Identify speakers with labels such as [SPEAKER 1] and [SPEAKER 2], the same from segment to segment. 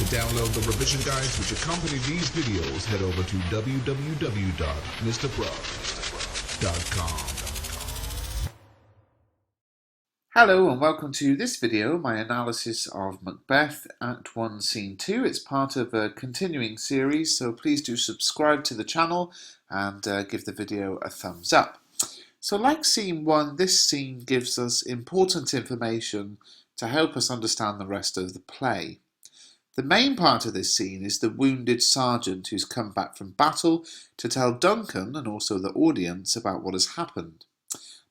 [SPEAKER 1] download the revision guides which accompany these videos, head over to www.mrbruff.com.
[SPEAKER 2] Hello and welcome to this video, my analysis of Macbeth Act 1 Scene 2. It's part of a continuing series, so please do subscribe to the channel and give the video a thumbs up. So like Scene 1, this scene gives us important information to help us understand the rest of the play. The main part of this scene is the wounded sergeant who's come back from battle to tell Duncan and also the audience about what has happened.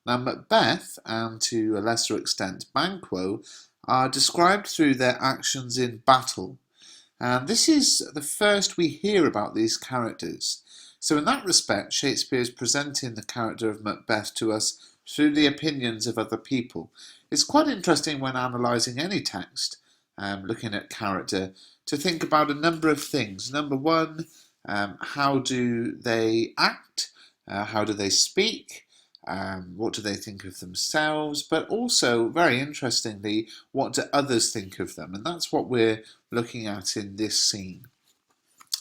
[SPEAKER 2] Now Macbeth, and to a lesser extent Banquo, are described through their actions in battle. And this is the first we hear about these characters. So in that respect, Shakespeare is presenting the character of Macbeth to us through the opinions of other people. It's quite interesting when analysing any text, looking at character, to think about a number of things. Number one, how do they act? How do they speak? What do they think of themselves? But also, very interestingly, what do others think of them? And that's what we're looking at in this scene.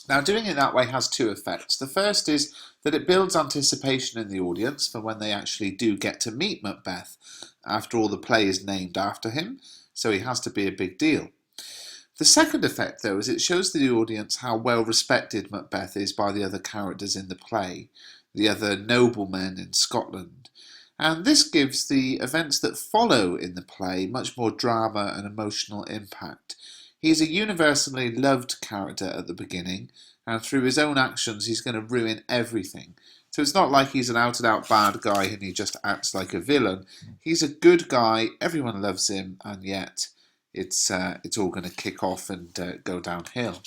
[SPEAKER 2] Now, doing it that way has two effects. The first is that it builds anticipation in the audience for when they actually do get to meet Macbeth. After all, the play is named after him, so he has to be a big deal. The second effect, though, is it shows the audience how well respected Macbeth is by the other characters in the play, the other noblemen in Scotland. And this gives the events that follow in the play much more drama and emotional impact. He's a universally loved character at the beginning, and through his own actions he's going to ruin everything. So it's not like he's an out-and-out bad guy and he just acts like a villain. He's a good guy, everyone loves him, and yet it's all going to kick off and go downhill.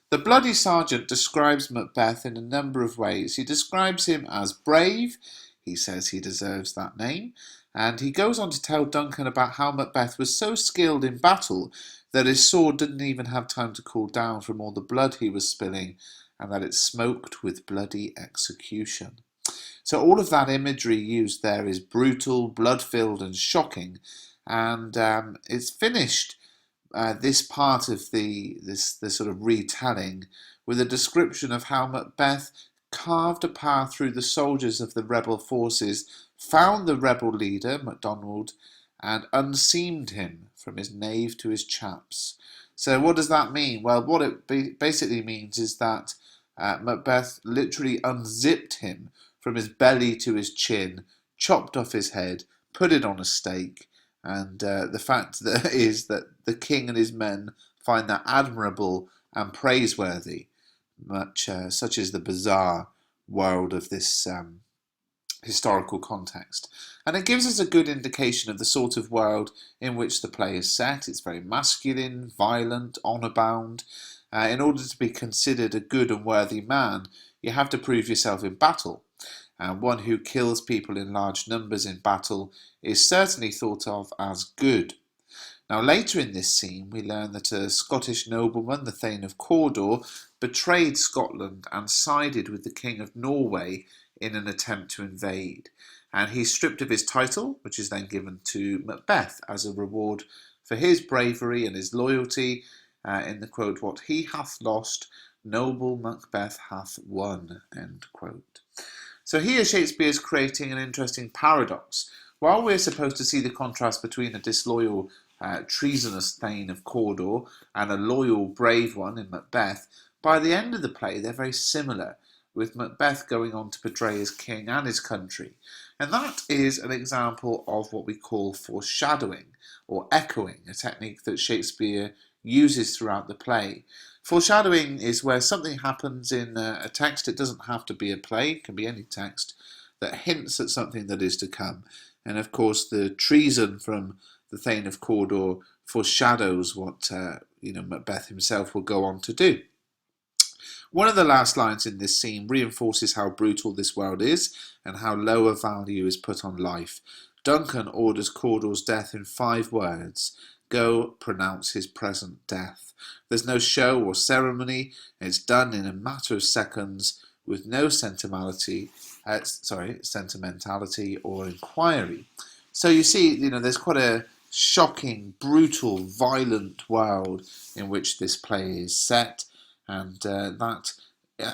[SPEAKER 2] The Bloody Sergeant describes Macbeth in a number of ways. He describes him as brave, he says he deserves that name, and he goes on to tell Duncan about how Macbeth was so skilled in battle that his sword didn't even have time to cool down from all the blood he was spilling, and that it smoked with bloody execution. So all of that imagery used there is brutal, blood-filled and shocking, and it's finished this part of this sort of retelling with a description of how Macbeth carved a path through the soldiers of the rebel forces, found the rebel leader, MacDonald, and unseamed him from his knave to his chaps. So what does that mean? Well, what it basically means is that Macbeth literally unzipped him from his belly to his chin, chopped off his head, put it on a stake, and the fact that is that the king and his men find that admirable and praiseworthy, such is the bizarre world of this historical context. And it gives us a good indication of the sort of world in which the play is set. It's very masculine, violent, honour-bound. In order to be considered a good and worthy man, you have to prove yourself in battle. And one who kills people in large numbers in battle is certainly thought of as good. Now later in this scene we learn that a Scottish nobleman, the Thane of Cawdor, betrayed Scotland and sided with the King of Norway in an attempt to invade. And he's stripped of his title, which is then given to Macbeth as a reward for his bravery and his loyalty, in the quote, "What he hath lost, noble Macbeth hath won," end quote. So here Shakespeare is creating an interesting paradox. While we're supposed to see the contrast between a disloyal, treasonous Thane of Cawdor and a loyal, brave one in Macbeth, by the end of the play they're very similar, with Macbeth going on to betray his king and his country. And that is an example of what we call foreshadowing, or echoing, a technique that Shakespeare uses throughout the play. Foreshadowing is where something happens in a text. It doesn't have to be a play, it can be any text, that hints at something that is to come. And of course the treason from the Thane of Cawdor foreshadows what Macbeth himself will go on to do. One of the last lines in this scene reinforces how brutal this world is and how low a value is put on life. Duncan orders Cawdor's death in 5 words. Go, pronounce his present death. There's no show or ceremony. It's done in a matter of seconds with no sentimentality or inquiry. So you see, there's quite a shocking, brutal, violent world in which this play is set, and that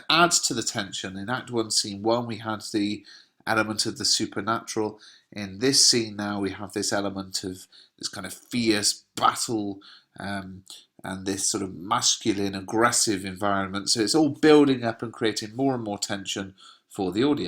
[SPEAKER 2] adds to the tension. In Act 1, Scene 1, we had the element of the supernatural. In this scene now, we have this element of this kind of fierce battle and this sort of masculine, aggressive environment. So it's all building up and creating more and more tension for the audience.